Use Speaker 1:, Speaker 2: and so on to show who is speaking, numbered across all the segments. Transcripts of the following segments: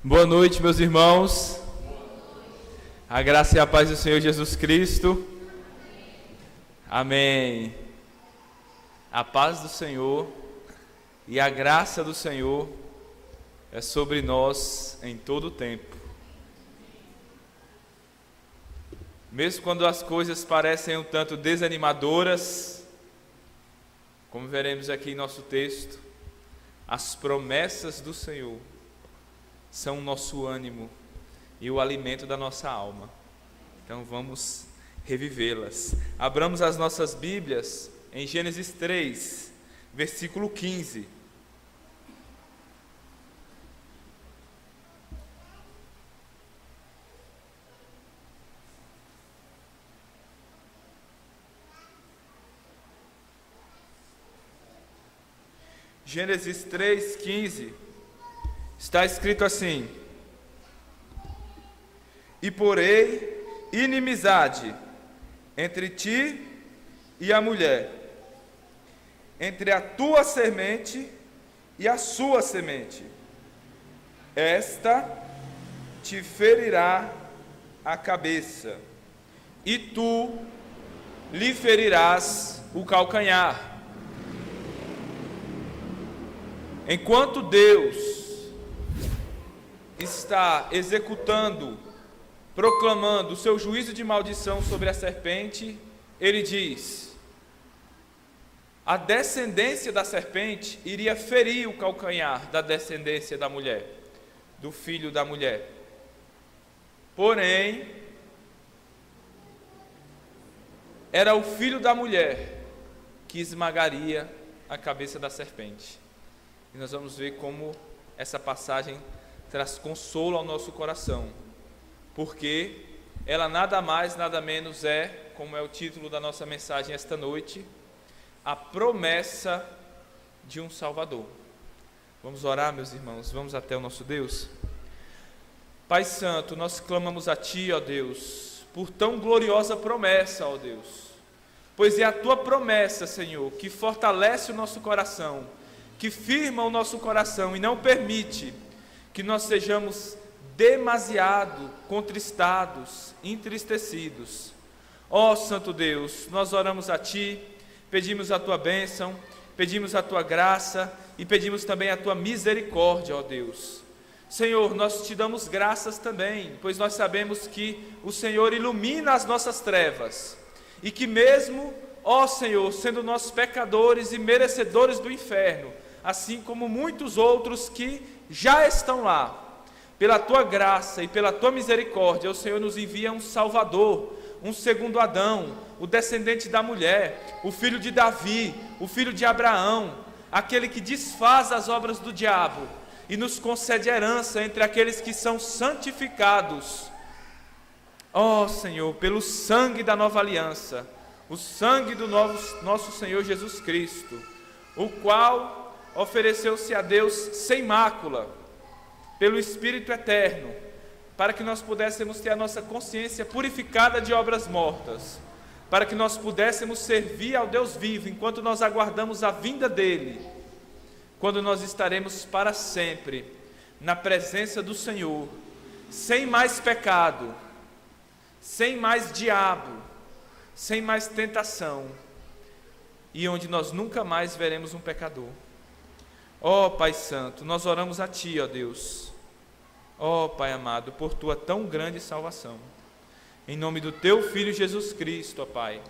Speaker 1: Boa noite, meus irmãos. A graça e a paz do Senhor Jesus Cristo. Amém. A paz do Senhor e a graça do Senhor é sobre nós em todo o tempo. Mesmo quando as coisas parecem um tanto desanimadoras, como veremos aqui em nosso texto, as promessas do Senhor são o nosso ânimo e o alimento da nossa alma. Então vamos revivê-las. Abramos as nossas Bíblias em Gênesis 3, versículo 15. Gênesis 3, 15. Está escrito assim: e porei inimizade entre ti e a mulher, entre a tua semente e a sua semente. Esta te ferirá a cabeça, e tu lhe ferirás o calcanhar. Enquanto Deus está executando, proclamando o seu juízo de maldição sobre a serpente, ele diz: a descendência da serpente iria ferir o calcanhar da descendência da mulher, do filho da mulher. Porém, era o filho da mulher que esmagaria a cabeça da serpente. E nós vamos ver como essa passagem traz consolo ao nosso coração, porque ela nada mais, nada menos é, como é o título da nossa mensagem esta noite, a promessa de um Salvador. Vamos orar, meus irmãos, vamos até o nosso Deus. Pai Santo, nós clamamos a Ti, ó Deus, por tão gloriosa promessa, ó Deus, pois é a Tua promessa, Senhor, que fortalece o nosso coração, que firma o nosso coração e não permite que nós sejamos demasiado contristados, entristecidos. Ó Santo Deus, nós oramos a Ti, pedimos a Tua bênção, pedimos a Tua graça e pedimos também a Tua misericórdia, ó Deus. Senhor, nós Te damos graças também, pois nós sabemos que o Senhor ilumina as nossas trevas e que mesmo, ó Senhor, sendo nós pecadores e merecedores do inferno, assim como muitos outros que já estão lá, pela Tua graça e pela Tua misericórdia, o Senhor nos envia um Salvador, um segundo Adão, o descendente da mulher, o filho de Davi, o filho de Abraão, aquele que desfaz as obras do diabo e nos concede herança entre aqueles que são santificados. Ó Senhor, pelo sangue da nova aliança, o sangue do nosso Senhor Jesus Cristo, o qual ofereceu-se a Deus sem mácula, pelo Espírito eterno, para que nós pudéssemos ter a nossa consciência purificada de obras mortas, para que nós pudéssemos servir ao Deus vivo, enquanto nós aguardamos a vinda dEle, quando nós estaremos para sempre na presença do Senhor, sem mais pecado, sem mais diabo, sem mais tentação, e onde nós nunca mais veremos um pecador. Ó Pai Santo, nós oramos a Ti, ó Deus, ó Pai amado, por Tua tão grande salvação. Em nome do Teu Filho Jesus Cristo, ó Pai,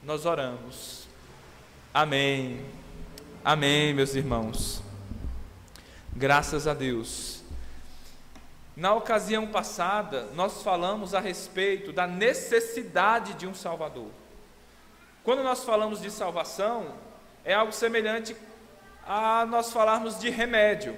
Speaker 1: nós oramos. Amém. Amém, meus irmãos. Graças a Deus. Na ocasião passada, nós falamos a respeito da necessidade de um Salvador. Quando nós falamos de salvação, é algo semelhante a nós falarmos de remédio.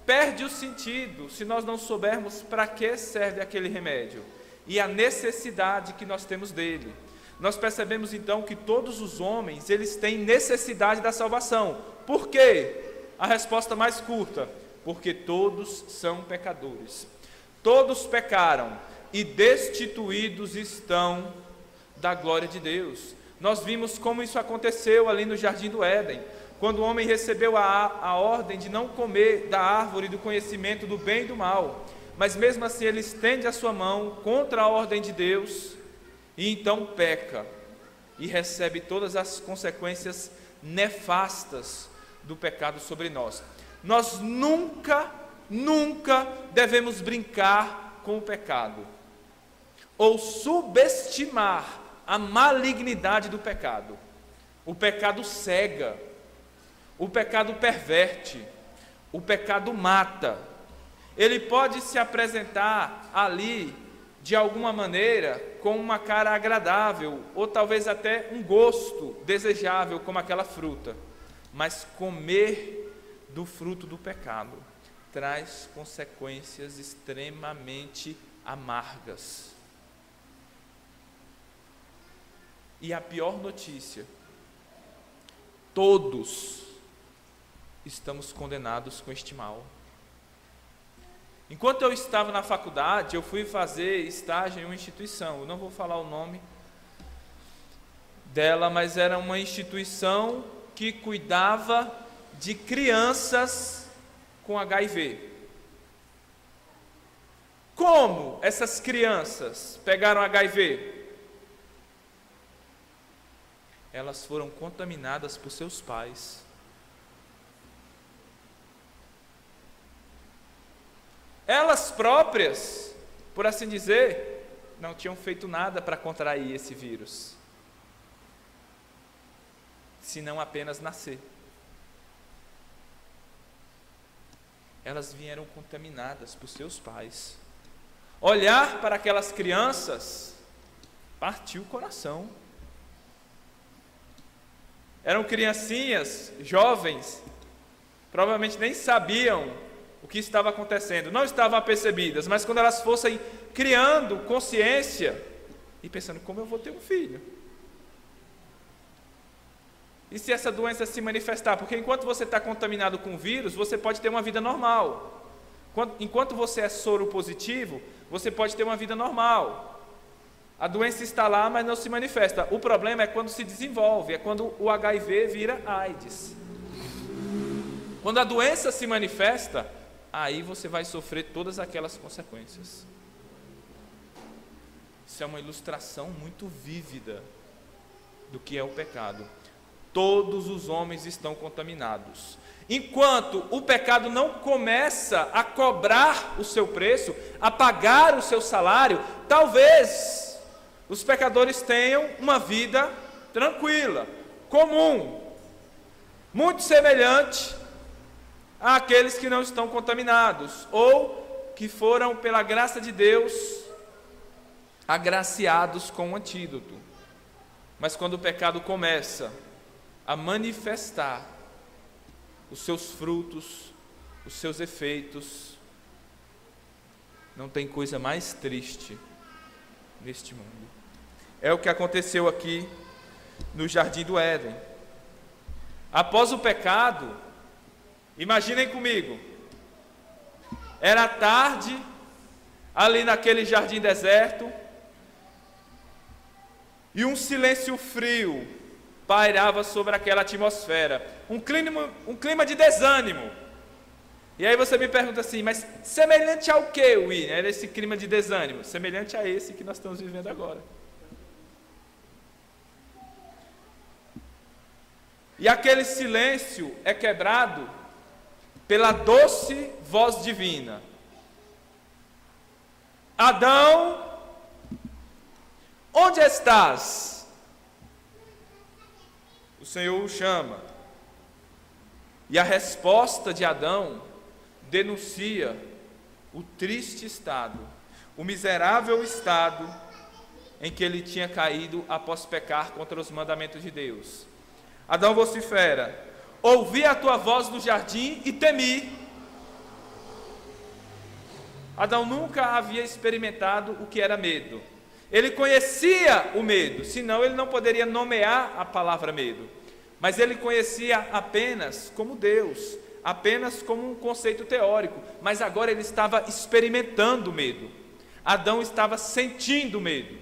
Speaker 1: Perde o sentido se nós não soubermos para que serve aquele remédio e a necessidade que nós temos dele. Nós percebemos então que todos os homens, eles têm necessidade da salvação. Por quê? A resposta mais curta: porque todos são pecadores. Todos pecaram e destituídos estão da glória de Deus. Nós vimos como isso aconteceu ali no Jardim do Éden, quando o homem recebeu a ordem de não comer da árvore do conhecimento do bem e do mal, mas mesmo assim ele estende a sua mão contra a ordem de Deus, e então peca, e recebe todas as consequências nefastas do pecado sobre nós. Nós nunca devemos brincar com o pecado, ou subestimar a malignidade do pecado. O pecado cega, o pecado perverte, o pecado mata. Ele pode se apresentar ali de alguma maneira com uma cara agradável, ou talvez até um gosto desejável, como aquela fruta, mas comer do fruto do pecado traz consequências extremamente amargas. E a pior notícia: todos estamos condenados com este mal. Enquanto eu estava na faculdade, eu fui fazer estágio em uma instituição. Eu não vou falar o nome dela, mas era uma instituição que cuidava de crianças com HIV. Como essas crianças pegaram HIV? Elas foram contaminadas por seus pais. Elas próprias, por assim dizer, não tinham feito nada para contrair esse vírus, senão apenas nascer. Elas vieram contaminadas por seus pais. Olhar para aquelas crianças partiu o coração. Eram criancinhas, jovens, provavelmente nem sabiam o que estava acontecendo, não estavam apercebidas, mas quando elas fossem criando consciência e pensando: como eu vou ter um filho? E se essa doença se manifestar? Porque enquanto você está contaminado com o vírus, você pode ter uma vida normal. Enquanto você é soro positivo, você pode ter uma vida normal. A doença está lá, mas não se manifesta. O problema é quando se desenvolve, é quando o HIV vira AIDS. Quando a doença se manifesta, aí você vai sofrer todas aquelas consequências. Isso é uma ilustração muito vívida do que é o pecado. Todos os homens estão contaminados. Enquanto o pecado não começa a cobrar o seu preço, a pagar o seu salário, talvez os pecadores tenham uma vida tranquila, comum, muito semelhante àqueles que não estão contaminados, ou que foram, pela graça de Deus, agraciados com um antídoto. Mas quando o pecado começa a manifestar os seus frutos, os seus efeitos, não tem coisa mais triste neste mundo. É o que aconteceu aqui no Jardim do Éden. Após o pecado, imaginem comigo, era tarde, ali naquele jardim deserto, e um silêncio frio pairava sobre aquela atmosfera, um clima de desânimo. E aí você me pergunta assim: mas semelhante ao que, William? Era esse clima de desânimo? Semelhante a esse que nós estamos vivendo agora. E aquele silêncio é quebrado pela doce voz divina: Adão, onde estás? O Senhor o chama. E a resposta de Adão denuncia o triste estado, o miserável estado em que ele tinha caído após pecar contra os mandamentos de Deus. Adão vocifera: ouvi a tua voz no jardim e temi. Adão nunca havia experimentado o que era medo. Ele conhecia o medo, senão ele não poderia nomear a palavra medo. Mas ele conhecia apenas como Deus, apenas como um conceito teórico. Mas agora ele estava experimentando medo. Adão estava sentindo medo.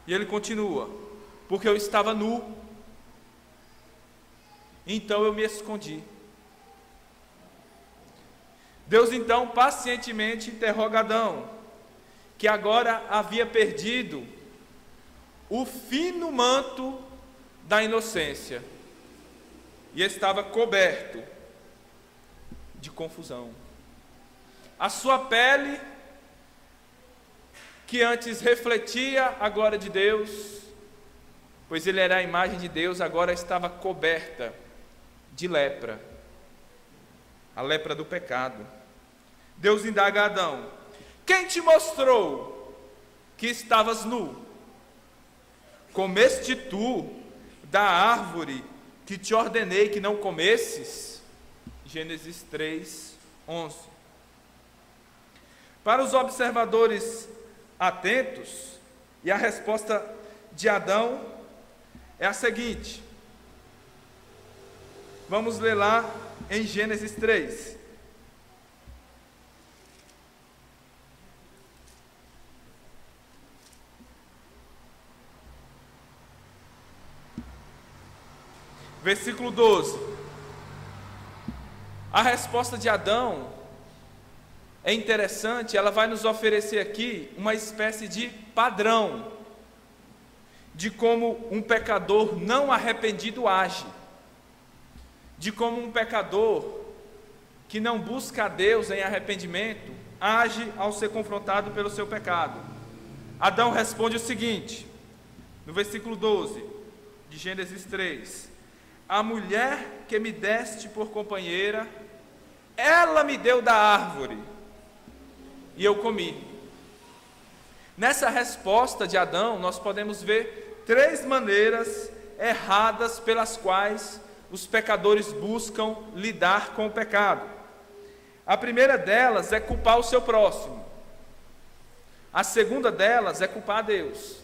Speaker 1: E ele continua: porque eu estava nu Então eu me escondi. Deus então pacientemente interroga Adão, que agora havia perdido o fino manto da inocência e estava coberto de confusão. A sua pele, que antes refletia a glória de Deus, pois ele era a imagem de Deus, agora estava coberta de lepra, a lepra do pecado. Deus indaga a Adão: quem te mostrou que estavas nu? Comeste tu da árvore que te ordenei que não comesses? Gênesis 3:11. Para os observadores atentos, e a resposta de Adão é a seguinte. Vamos ler lá em Gênesis 3. Versículo 12. A resposta de Adão é interessante, ela vai nos oferecer aqui uma espécie de padrão de como um pecador não arrependido age, de como um pecador que não busca a Deus em arrependimento age ao ser confrontado pelo seu pecado. Adão responde o seguinte, no versículo 12 de Gênesis 3: a mulher que me deste por companheira, ela me deu da árvore, e eu comi. Nessa resposta de Adão, nós podemos ver 3 maneiras erradas pelas quais os pecadores buscam lidar com o pecado. A primeira delas é culpar o seu próximo. A segunda delas é culpar a Deus.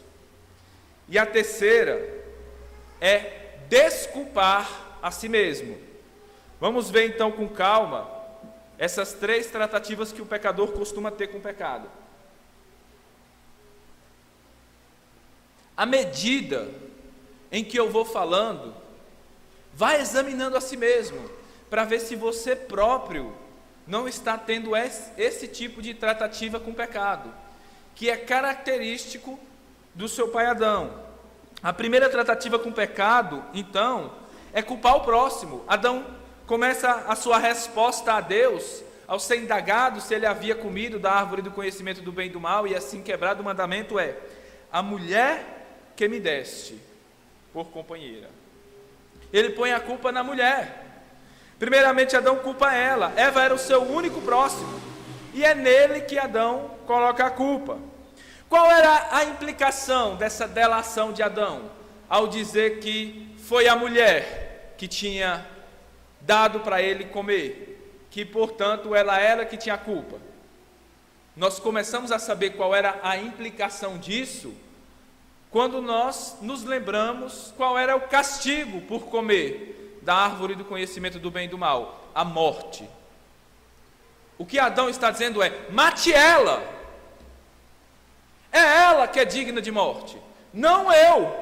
Speaker 1: E a terceira é desculpar a si mesmo. Vamos ver então com calma essas 3 tratativas que o pecador costuma ter com o pecado. À medida em que eu vou falando, vai examinando a si mesmo, para ver se você próprio não está tendo esse tipo de tratativa com o pecado, que é característico do seu pai Adão. A primeira tratativa com o pecado, então, é culpar o próximo. Adão começa a sua resposta a Deus, ao ser indagado se ele havia comido da árvore do conhecimento do bem e do mal, e assim quebrado o mandamento, é: a mulher que me deste por companheira. Ele põe a culpa na mulher. Primeiramente, Adão culpa ela. Eva era o seu único próximo, e é nele que Adão coloca a culpa. Qual era a implicação dessa delação de Adão, ao dizer que foi a mulher que tinha dado para ele comer, que portanto ela era que tinha a culpa? Nós começamos a saber qual era a implicação disso, quando nós nos lembramos qual era o castigo por comer da árvore do conhecimento do bem e do mal: a morte. O que Adão está dizendo é: mate ela. É ela que é digna de morte, não eu.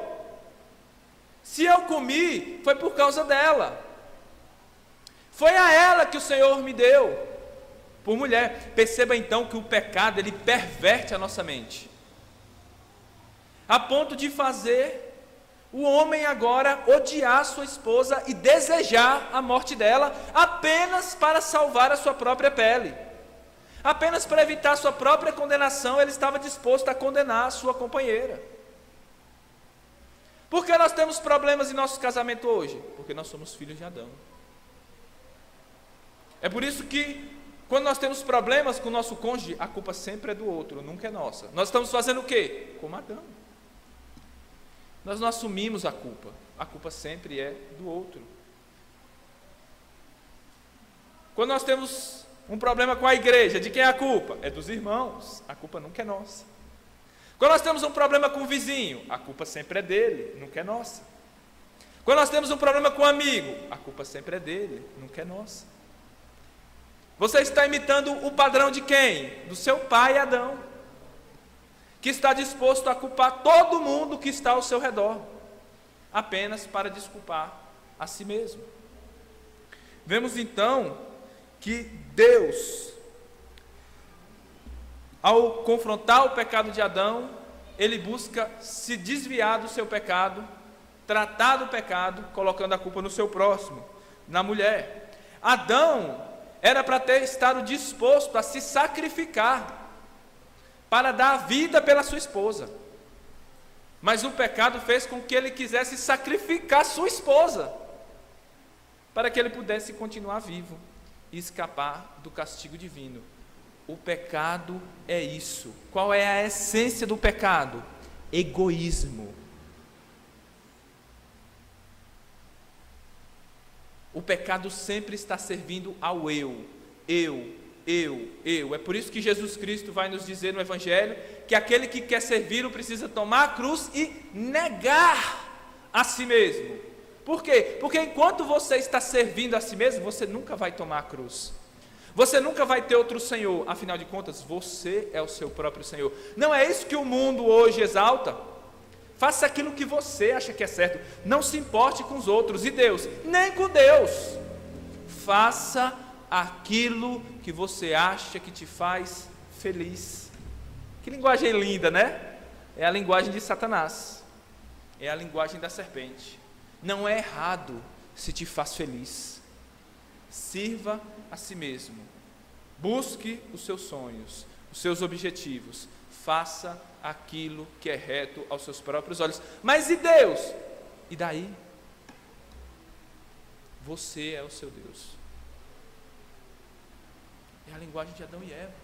Speaker 1: Se eu comi, foi por causa dela. Foi a ela que o Senhor me deu por mulher. Perceba então que o pecado, ele perverte a nossa mente, a ponto de fazer o homem agora odiar sua esposa e desejar a morte dela, apenas para salvar a sua própria pele. Apenas para evitar sua própria condenação, ele estava disposto a condenar a sua companheira. Por que nós temos problemas em nosso casamento hoje? Porque nós somos filhos de Adão. É por isso que, quando nós temos problemas com o nosso cônjuge, a culpa sempre é do outro, nunca é nossa. Nós estamos fazendo o quê? Como Adão. Nós não assumimos a culpa sempre é do outro. Quando nós temos um problema com a igreja, de quem é a culpa? É dos irmãos, a culpa nunca é nossa. Quando nós temos um problema com o vizinho, a culpa sempre é dele, nunca é nossa. Quando nós temos um problema com um amigo, a culpa sempre é dele, nunca é nossa. Você está imitando o padrão de quem? Do seu pai Adão, que está disposto a culpar todo mundo que está ao seu redor, apenas para desculpar a si mesmo. Vemos então que Deus, ao confrontar o pecado de Adão, ele busca se desviar do seu pecado, tratar do pecado, colocando a culpa no seu próximo, na mulher. Adão era para ter estado disposto a se sacrificar, para dar a vida pela sua esposa. Mas o pecado fez com que ele quisesse sacrificar sua esposa, para que ele pudesse continuar vivo e escapar do castigo divino. O pecado é isso. Qual é a essência do pecado? Egoísmo. O pecado sempre está servindo ao eu. É por isso que Jesus Cristo vai nos dizer no Evangelho que aquele que quer servi-lo precisa tomar a cruz e negar a si mesmo. Por quê? Porque enquanto você está servindo a si mesmo, você nunca vai tomar a cruz. Você nunca vai ter outro Senhor. Afinal de contas, você é o seu próprio Senhor. Não é isso que o mundo hoje exalta? Faça aquilo que você acha que é certo. Não se importe com os outros. E Deus? Nem com Deus. Faça aquilo que você acha que te faz feliz. Que linguagem linda, né? É a linguagem de Satanás. É a linguagem da serpente. Não é errado se te faz feliz. Sirva a si mesmo. Busque os seus sonhos, os seus objetivos. Faça aquilo que é reto aos seus próprios olhos. Mas e Deus? E daí? Você é o seu Deus. É a linguagem de Adão e Eva,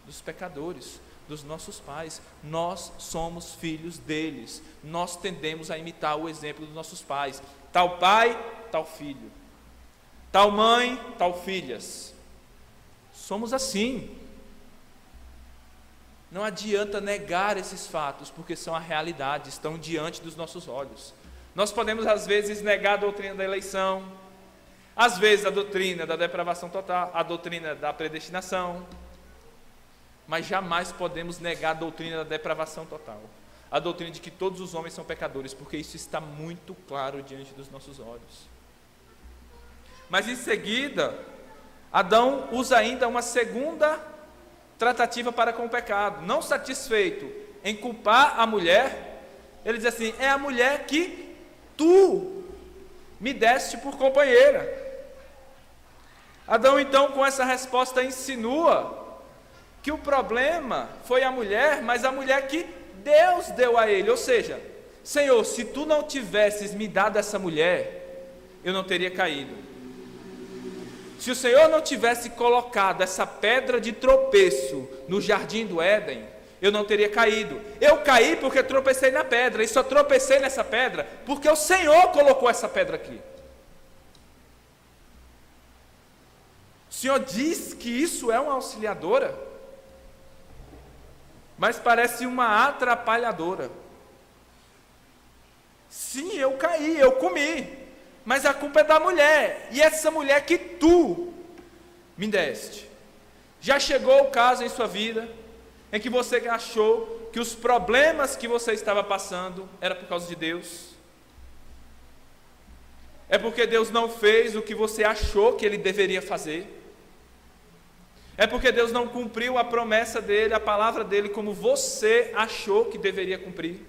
Speaker 1: dos pecadores, dos nossos pais. Nós somos filhos deles. Nós tendemos a imitar o exemplo dos nossos pais. Tal pai, tal filho. Tal mãe, tal filhas. Somos assim. Não adianta negar esses fatos, porque são a realidade, estão diante dos nossos olhos. Nós podemos às vezes negar a doutrina da eleição, às vezes a doutrina da depravação total, a doutrina da predestinação, mas jamais podemos negar a doutrina da depravação total, a doutrina de que todos os homens são pecadores, porque isso está muito claro diante dos nossos olhos. Mas em seguida, Adão usa ainda uma segunda tratativa para com o pecado. Não satisfeito em culpar a mulher, ele diz assim: é a mulher que tu me deste por companheira. Adão então com essa resposta insinua que o problema foi a mulher, mas a mulher que Deus deu a ele. Ou seja, Senhor, se tu não tivesses me dado essa mulher, eu não teria caído. Se o Senhor não tivesse colocado essa pedra de tropeço no jardim do Éden, eu não teria caído. Eu caí porque tropecei na pedra, e só tropecei nessa pedra porque o Senhor colocou essa pedra aqui. O Senhor diz que isso é uma auxiliadora, mas parece uma atrapalhadora. Sim, eu caí, eu comi, mas a culpa é da mulher, e essa mulher que tu me deste. Já chegou o caso em sua vida em que você achou que os problemas que você estava passando era por causa de Deus? É porque Deus não fez o que você achou que Ele deveria fazer? É porque Deus não cumpriu a promessa dEle, a palavra dEle, como você achou que deveria cumprir?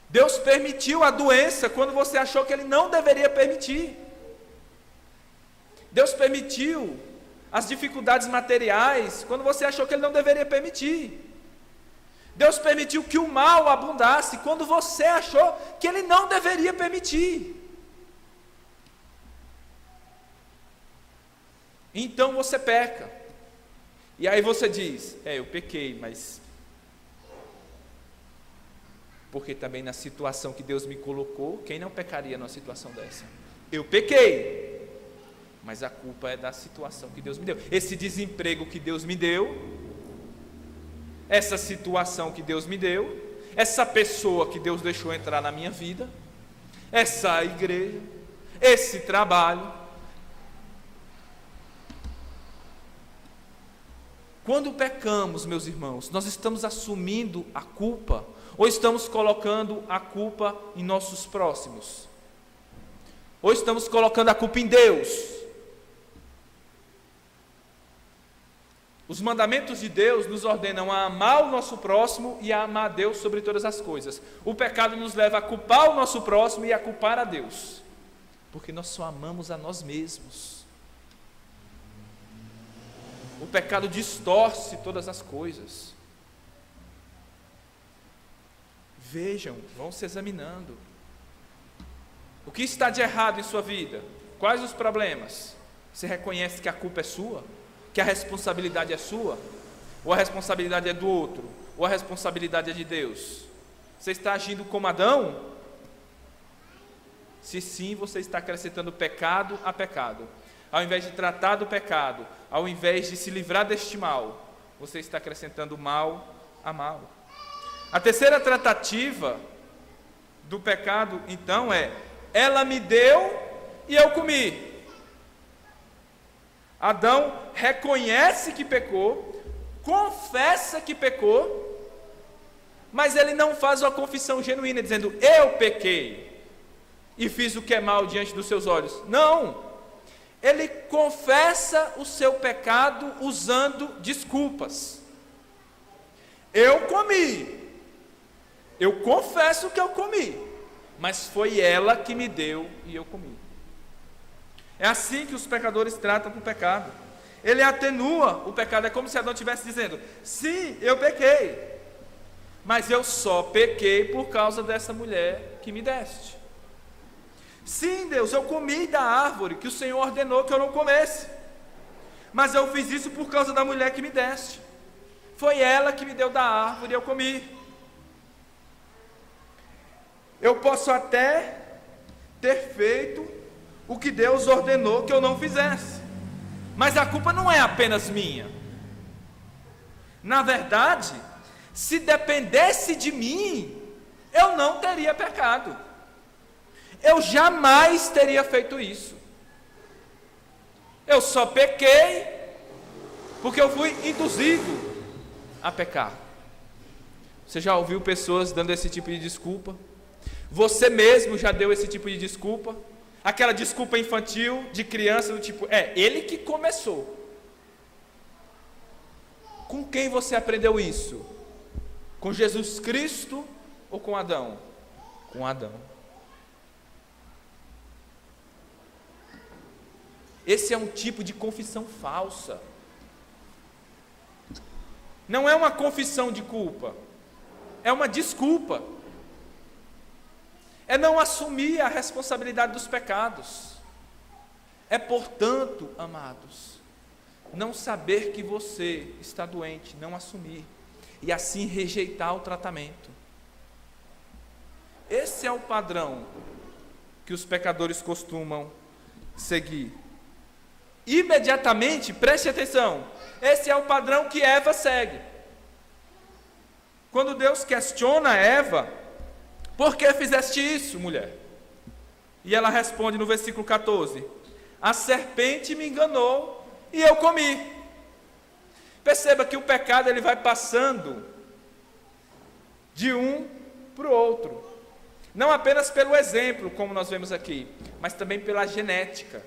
Speaker 1: Deus permitiu a doença quando você achou que Ele não deveria permitir. Deus permitiu as dificuldades materiais quando você achou que Ele não deveria permitir. Deus permitiu que o mal abundasse quando você achou que Ele não deveria permitir. Então você peca. E aí você diz: eu pequei, mas... Porque também na situação que Deus me colocou, quem não pecaria numa situação dessa? Eu pequei, mas a culpa é da situação que Deus me deu. Esse desemprego que Deus me deu, essa situação que Deus me deu, essa pessoa que Deus deixou entrar na minha vida, essa igreja, esse trabalho. Quando pecamos, meus irmãos, nós estamos assumindo a culpa ou estamos colocando a culpa em nossos próximos? Ou estamos colocando a culpa em Deus? Os mandamentos de Deus nos ordenam a amar o nosso próximo e a amar a Deus sobre todas as coisas. O pecado nos leva a culpar o nosso próximo e a culpar a Deus, porque nós só amamos a nós mesmos. O pecado distorce todas as coisas. Vejam, vão se examinando. O que está de errado em sua vida? Quais os problemas? Você reconhece que a culpa é sua? Que a responsabilidade é sua? Ou a responsabilidade é do outro? Ou a responsabilidade é de Deus? Você está agindo como Adão? Se sim, você está acrescentando pecado a pecado. Ao invés de tratar do pecado, ao invés de se livrar deste mal, você está acrescentando mal a mal. A terceira tratativa do pecado, então, é: ela me deu e eu comi. Adão reconhece que pecou, confessa que pecou, mas ele não faz uma confissão genuína, dizendo: eu pequei e fiz o que é mal diante dos seus olhos. Não! Ele confessa o seu pecado usando desculpas. Eu comi. Eu confesso que eu comi, mas foi ela que me deu e eu comi. É assim que os pecadores tratam com o pecado. Ele atenua o pecado, é como se Adão estivesse dizendo: sim, eu pequei, mas eu só pequei por causa dessa mulher que me deste. Sim, Deus, eu comi da árvore que o Senhor ordenou que eu não comesse, mas eu fiz isso por causa da mulher que me deste. Foi ela que me deu da árvore e eu comi. Eu posso até ter feito o que Deus ordenou que eu não fizesse, mas a culpa não é apenas minha. Na verdade, se dependesse de mim, eu não teria pecado. Eu jamais teria feito isso. Eu só pequei porque eu fui induzido a pecar. Você já ouviu pessoas dando esse tipo de desculpa? Você mesmo já deu esse tipo de desculpa? Aquela desculpa infantil de criança do tipo: ele que começou. Com quem você aprendeu isso? Com Jesus Cristo ou com Adão? Com Adão. Esse é um tipo de confissão falsa. Não é uma confissão de culpa, é uma desculpa. É não assumir a responsabilidade dos pecados. É, portanto, amados, não saber que você está doente, não assumir, e assim rejeitar o tratamento. Esse é o padrão que os pecadores costumam seguir. Imediatamente, preste atenção, esse é o padrão que Eva segue. Quando Deus questiona Eva: por que fizeste isso, mulher? E ela responde no versículo 14: a serpente me enganou e eu comi. Perceba que o pecado ele vai passando de um para o outro. Não apenas pelo exemplo, como nós vemos aqui, mas também pela genética.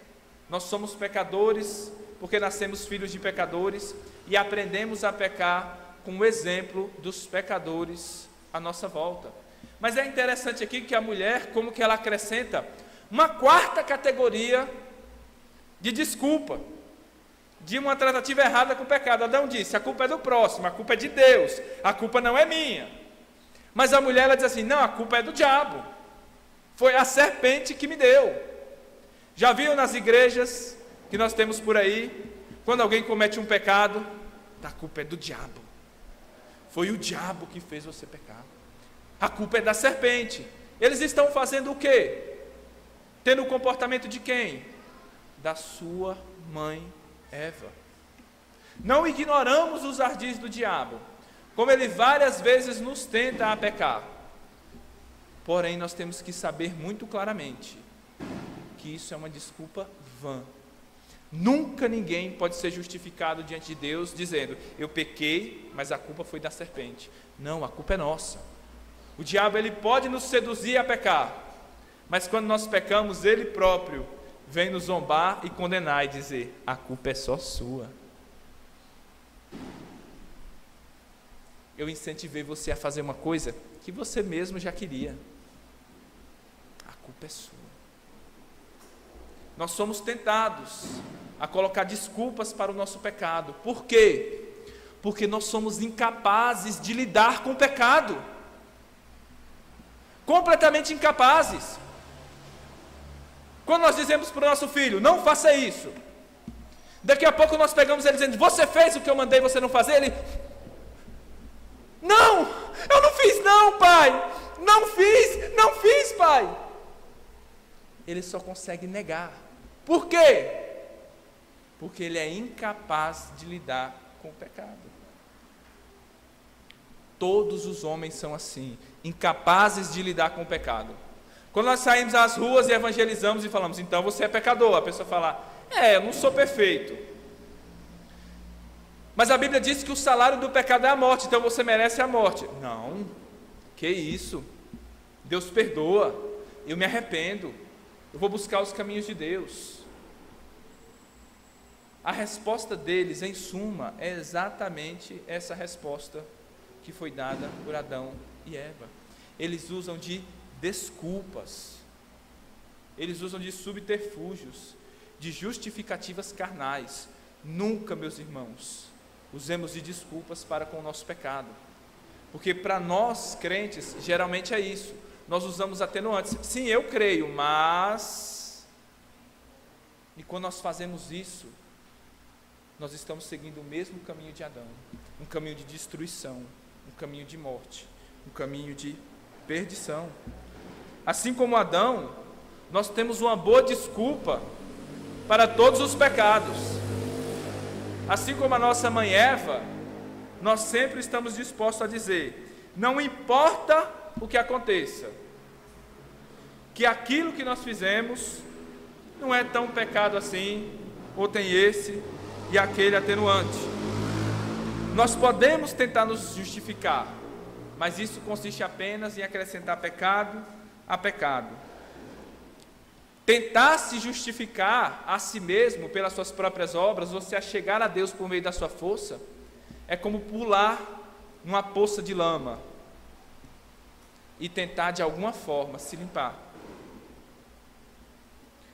Speaker 1: Nós somos pecadores porque nascemos filhos de pecadores e aprendemos a pecar com o exemplo dos pecadores à nossa volta. Mas é interessante aqui que a mulher, como que ela acrescenta uma quarta categoria de desculpa, de uma tratativa errada com o pecado. Adão disse: a culpa é do próximo, a culpa é de Deus, a culpa não é minha. Mas a mulher, ela diz assim: não, a culpa é do diabo, foi a serpente que me deu. Já viu nas igrejas que nós temos por aí, quando alguém comete um pecado, a culpa é do diabo, foi o diabo que fez você pecar. A culpa é da serpente. Eles estão fazendo o quê? Tendo o comportamento de quem? Da sua mãe Eva. Não ignoramos os ardis do diabo, como ele várias vezes nos tenta a pecar. Porém, nós temos que saber muito claramente que isso é uma desculpa vã. Nunca ninguém pode ser justificado diante de Deus dizendo: eu pequei, mas a culpa foi da serpente. Não, a culpa é nossa. O diabo ele pode nos seduzir a pecar, Mas quando nós pecamos, Ele próprio vem nos zombar e condenar e dizer: a culpa é só sua. Eu incentivei você a fazer uma coisa que você mesmo já queria. A culpa é sua. Nós somos tentados a colocar desculpas para o nosso pecado. Por quê? Porque nós somos incapazes de lidar com o pecado. Completamente incapazes. Quando nós dizemos para o nosso filho: não faça isso, daqui a pouco nós pegamos ele dizendo: você fez o que eu mandei você não fazer? Ele: não, eu não fiz não, pai, não fiz, pai. Ele só consegue negar. Por quê? Porque ele é incapaz de lidar com o pecado. Todos os homens são assim, incapazes de lidar com o pecado. Quando nós saímos às ruas e evangelizamos e falamos: então você é pecador, a pessoa fala: eu não sou perfeito. Mas a Bíblia diz que o salário do pecado é a morte, então você merece a morte. Não, que isso? Deus perdoa, eu me arrependo, eu vou buscar os caminhos de Deus. A resposta deles, em suma, é exatamente essa resposta que foi dada por Adão e Eva. Eles usam de desculpas, eles usam de subterfúgios, de justificativas carnais. Nunca, meus irmãos, usemos de desculpas para com o nosso pecado, porque para nós crentes geralmente é isso, nós usamos atenuantes. Sim, eu creio, mas... E quando nós fazemos isso, nós estamos seguindo o mesmo caminho de Adão, um caminho de destruição, um caminho de morte, um caminho de perdição. Assim como Adão, nós temos uma boa desculpa para todos os pecados. Assim como a nossa mãe Eva, nós sempre estamos dispostos a dizer: não importa o que aconteça, que aquilo que nós fizemos não é tão pecado assim, ou tem esse e aquele atenuante. Nós podemos tentar nos justificar, mas isso consiste apenas em acrescentar pecado a pecado. Tentar se justificar a si mesmo pelas suas próprias obras, ou se achegar a Deus por meio da sua força, é como pular numa poça de lama e tentar de alguma forma se limpar.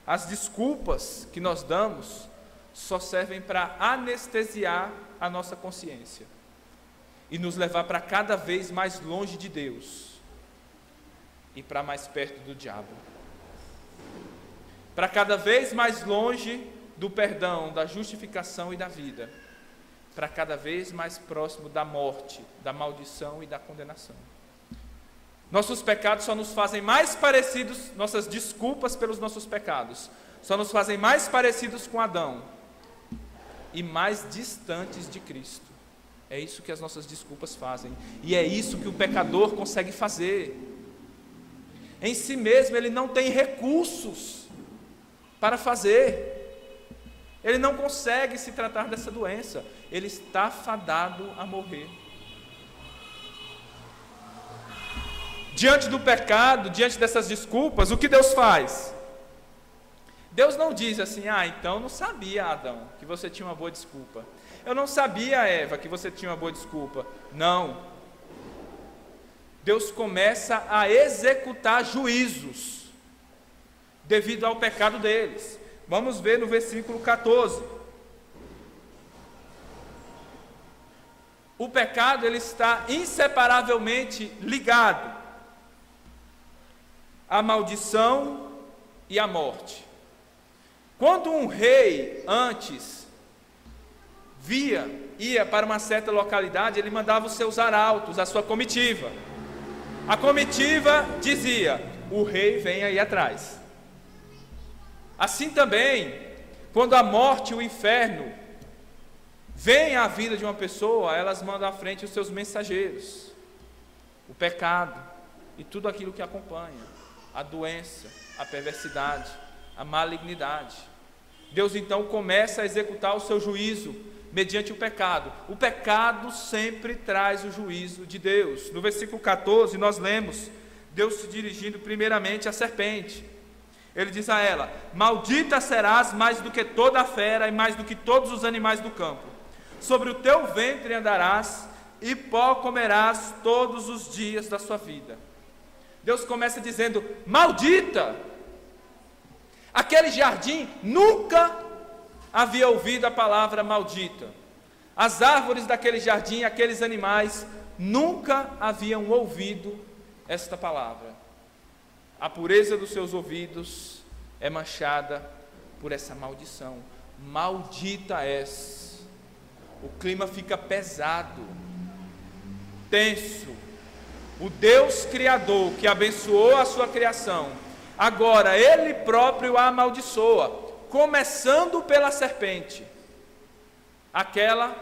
Speaker 1: As desculpas que nós damos só servem para anestesiar a nossa consciência e nos levar para cada vez mais longe de Deus e para mais perto do diabo, para cada vez mais longe do perdão, da justificação e da vida, para cada vez mais próximo da morte, da maldição e da condenação. Nossos pecados só nos fazem mais parecidos, nossas desculpas pelos nossos pecados, só nos fazem mais parecidos com Adão e mais distantes de Cristo. É isso que as nossas desculpas fazem, e é isso que o pecador consegue fazer. Em si mesmo ele não tem recursos para fazer, ele não consegue se tratar dessa doença, ele está fadado a morrer. Diante do pecado, diante dessas desculpas, o que Deus faz? Deus não diz assim: então eu não sabia, Adão, que você tinha uma boa desculpa. Eu não sabia, Eva, que você tinha uma boa desculpa. Não. Deus começa a executar juízos devido ao pecado deles. Vamos ver no versículo 14. O pecado, ele está inseparavelmente ligado à maldição e à morte. Quando um rei antes ia para uma certa localidade, ele mandava os seus arautos, a sua comitiva. A comitiva dizia: o rei vem aí atrás. Assim também, quando a morte e o inferno vêm à vida de uma pessoa, elas mandam à frente os seus mensageiros, o pecado e tudo aquilo que acompanha, a doença, a perversidade, a malignidade. Deus então começa a executar o seu juízo mediante o pecado. O pecado sempre traz o juízo de Deus. No versículo 14 nós lemos: Deus se dirigindo primeiramente à serpente. Ele diz a ela: maldita serás mais do que toda a fera e mais do que todos os animais do campo. Sobre o teu ventre andarás e pó comerás todos os dias da sua vida. Deus começa dizendo: maldita! Aquele jardim nunca havia ouvido a palavra maldita. As árvores daquele jardim, aqueles animais, nunca haviam ouvido esta palavra. A pureza dos seus ouvidos é manchada por essa maldição. Maldita és. O clima fica pesado, tenso. O Deus Criador que abençoou a sua criação, agora Ele próprio a amaldiçoa, começando pela serpente, aquela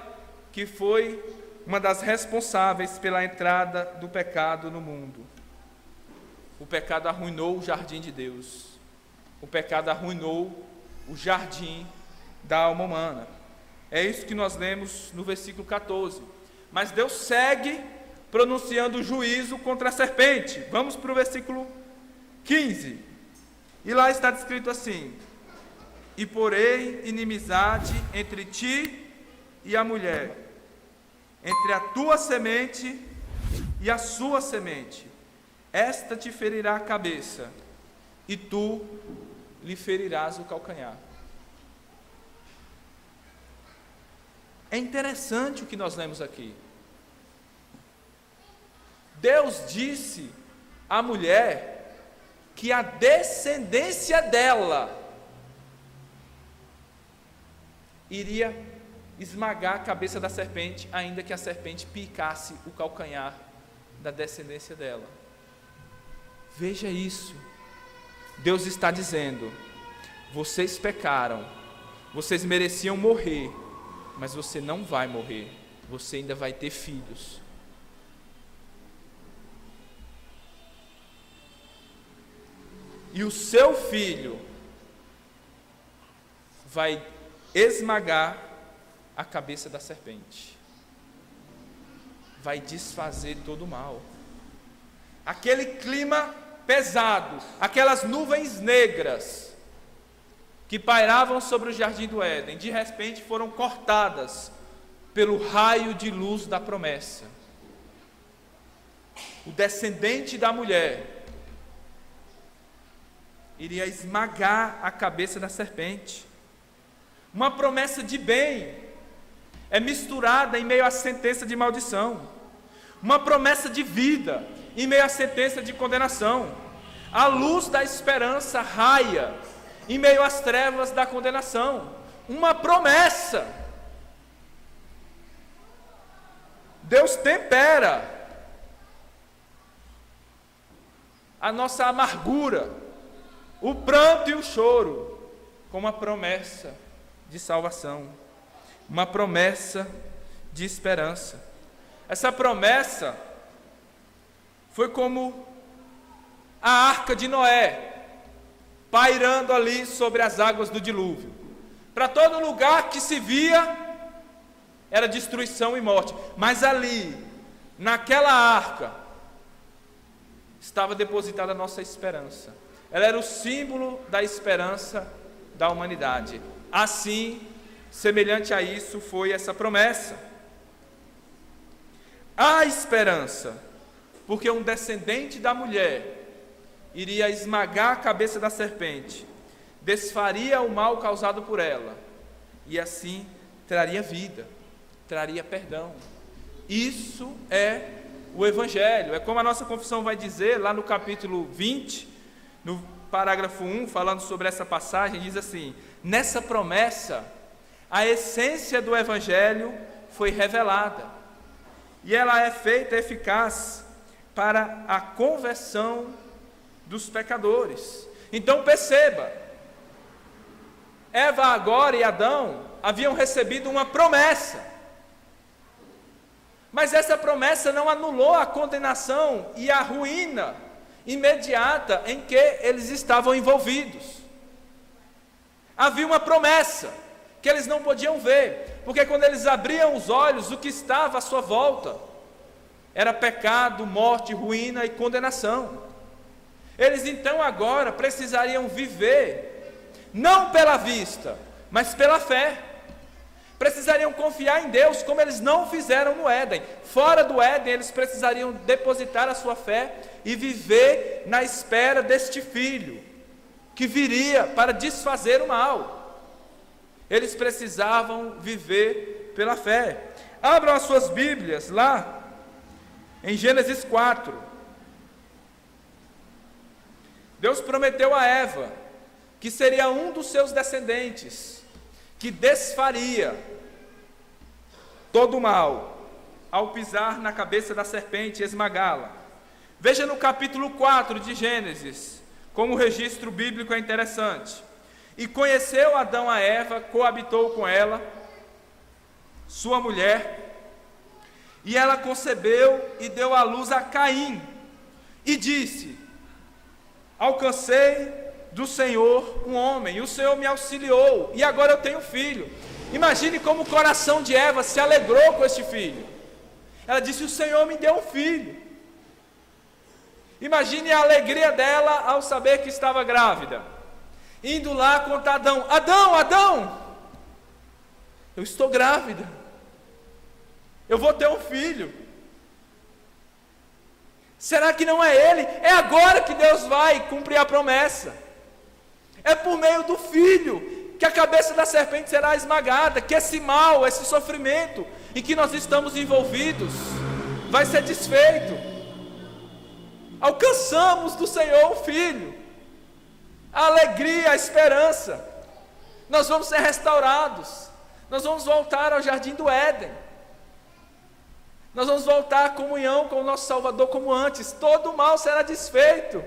Speaker 1: que foi uma das responsáveis pela entrada do pecado no mundo. O pecado arruinou o jardim de Deus. O pecado arruinou o jardim da alma humana. É isso que nós lemos no versículo 14. Mas Deus segue pronunciando o juízo contra a serpente. Vamos para o versículo 15. E lá está descrito assim: e porei inimizade entre ti e a mulher, entre a tua semente e a sua semente. Esta te ferirá a cabeça, e tu lhe ferirás o calcanhar. É interessante o que nós lemos aqui. Deus disse à mulher que a descendência dela iria esmagar a cabeça da serpente, ainda que a serpente picasse o calcanhar da descendência dela. Veja isso. Deus está dizendo: vocês pecaram, vocês mereciam morrer, mas você não vai morrer, você ainda vai ter filhos. E o seu filho vai esmagar a cabeça da serpente, vai desfazer todo o mal. Aquele clima pesado, aquelas nuvens negras que pairavam sobre o jardim do Éden, de repente foram cortadas pelo raio de luz da promessa. O descendente da mulher iria esmagar a cabeça da serpente. Uma promessa de bem é misturada em meio à sentença de maldição. Uma promessa de vida em meio à sentença de condenação. A luz da esperança raia em meio às trevas da condenação. Uma promessa. Deus tempera a nossa amargura, o pranto e o choro, com uma promessa de salvação, uma promessa de esperança. Essa promessa foi como a arca de Noé, pairando ali sobre as águas do dilúvio. Para todo lugar que se via, era destruição e morte. Mas ali, naquela arca, estava depositada a nossa esperança. Ela era o símbolo da esperança da humanidade. Assim, semelhante a isso, foi essa promessa. A esperança, porque um descendente da mulher iria esmagar a cabeça da serpente, desfaria o mal causado por ela, e assim traria vida, traria perdão. Isso é o Evangelho. É como a nossa confissão vai dizer lá no capítulo 20, no parágrafo 1, falando sobre essa passagem, diz assim: nessa promessa, a essência do Evangelho foi revelada, e ela é feita eficaz para a conversão dos pecadores. Então perceba, Eva agora e Adão haviam recebido uma promessa, mas essa promessa não anulou a condenação e a ruína imediata em que eles estavam envolvidos. Havia uma promessa que eles não podiam ver, porque quando eles abriam os olhos, o que estava à sua volta era pecado, morte, ruína e condenação. Eles então agora precisariam viver, não pela vista, mas pela fé. Precisariam confiar em Deus, como eles não fizeram no Éden. Fora do Éden, eles precisariam depositar a sua fé e viver na espera deste filho, que viria para desfazer o mal. Eles precisavam viver pela fé. Abram as suas Bíblias lá, em Gênesis 4. Deus prometeu a Eva que seria um dos seus descendentes que desfaria todo o mal ao pisar na cabeça da serpente e esmagá-la. Veja no capítulo 4 de Gênesis, como o registro bíblico é interessante. E conheceu Adão a Eva, coabitou com ela, sua mulher, e ela concebeu e deu à luz a Caim, e disse: alcancei do Senhor um homem, e o Senhor me auxiliou, e agora eu tenho filho. Imagine como o coração de Eva se alegrou com este filho. Ela disse: o Senhor me deu um filho. Imagine a alegria dela ao saber que estava grávida, indo lá contar a Adão: Adão, eu estou grávida, eu vou ter um filho. Será que não é ele? É agora que Deus vai cumprir a promessa. É por meio do filho que a cabeça da serpente será esmagada, que esse mal, esse sofrimento em que nós estamos envolvidos vai ser desfeito. Alcançamos do Senhor o filho, a alegria, a esperança. Nós vamos ser restaurados, nós vamos voltar ao jardim do Éden, nós vamos voltar à comunhão com o nosso Salvador como antes. Todo o mal será desfeito.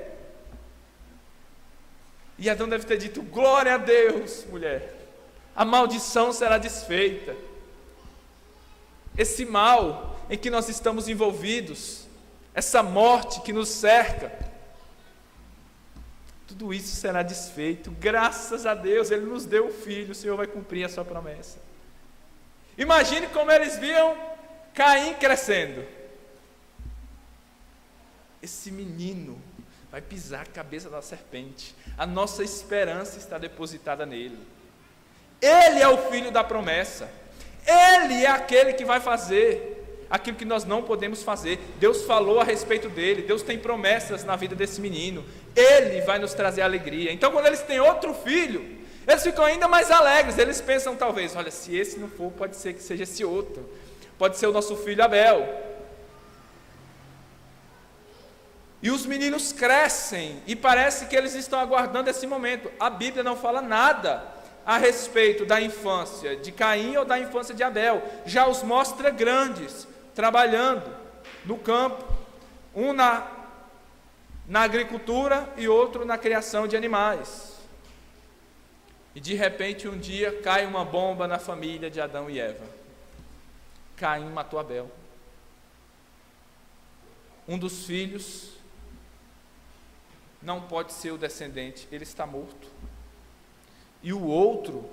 Speaker 1: E Adão deve ter dito: glória a Deus, mulher, a maldição será desfeita. Esse mal em que nós estamos envolvidos, essa morte que nos cerca, tudo isso será desfeito. Graças a Deus, Ele nos deu o filho, o Senhor vai cumprir a sua promessa. Imagine como eles viam Caim crescendo. Esse menino vai pisar a cabeça da serpente. A nossa esperança está depositada nele. Ele é o filho da promessa. Ele é aquele que vai fazer aquilo que nós não podemos fazer. Deus falou a respeito dele. Deus tem promessas na vida desse menino. Ele vai nos trazer alegria. Então, quando eles têm outro filho, eles ficam ainda mais alegres. Eles pensam talvez: olha, se esse não for, pode ser que seja esse outro. Pode ser o nosso filho Abel. E os meninos crescem e parece que eles estão aguardando esse momento. A Bíblia não fala nada a respeito da infância de Caim ou da infância de Abel. Já os mostra grandes, trabalhando no campo, um na agricultura e outro na criação de animais. E de repente um dia cai uma bomba na família de Adão e Eva. Caim matou Abel. Um dos filhos não pode ser o descendente, ele está morto. E o outro,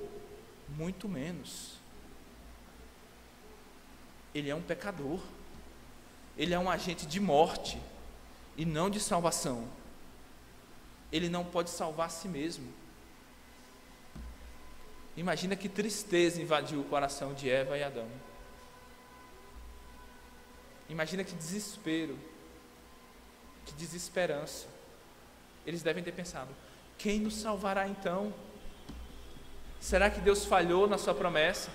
Speaker 1: muito menos. Ele é um pecador. Ele é um agente de morte e não de salvação. Ele não pode salvar a si mesmo. Imagina que tristeza invadiu o coração de Eva e Adão. Imagina que desespero, que desesperança. Eles devem ter pensado: quem nos salvará então? Será que Deus falhou na sua promessa?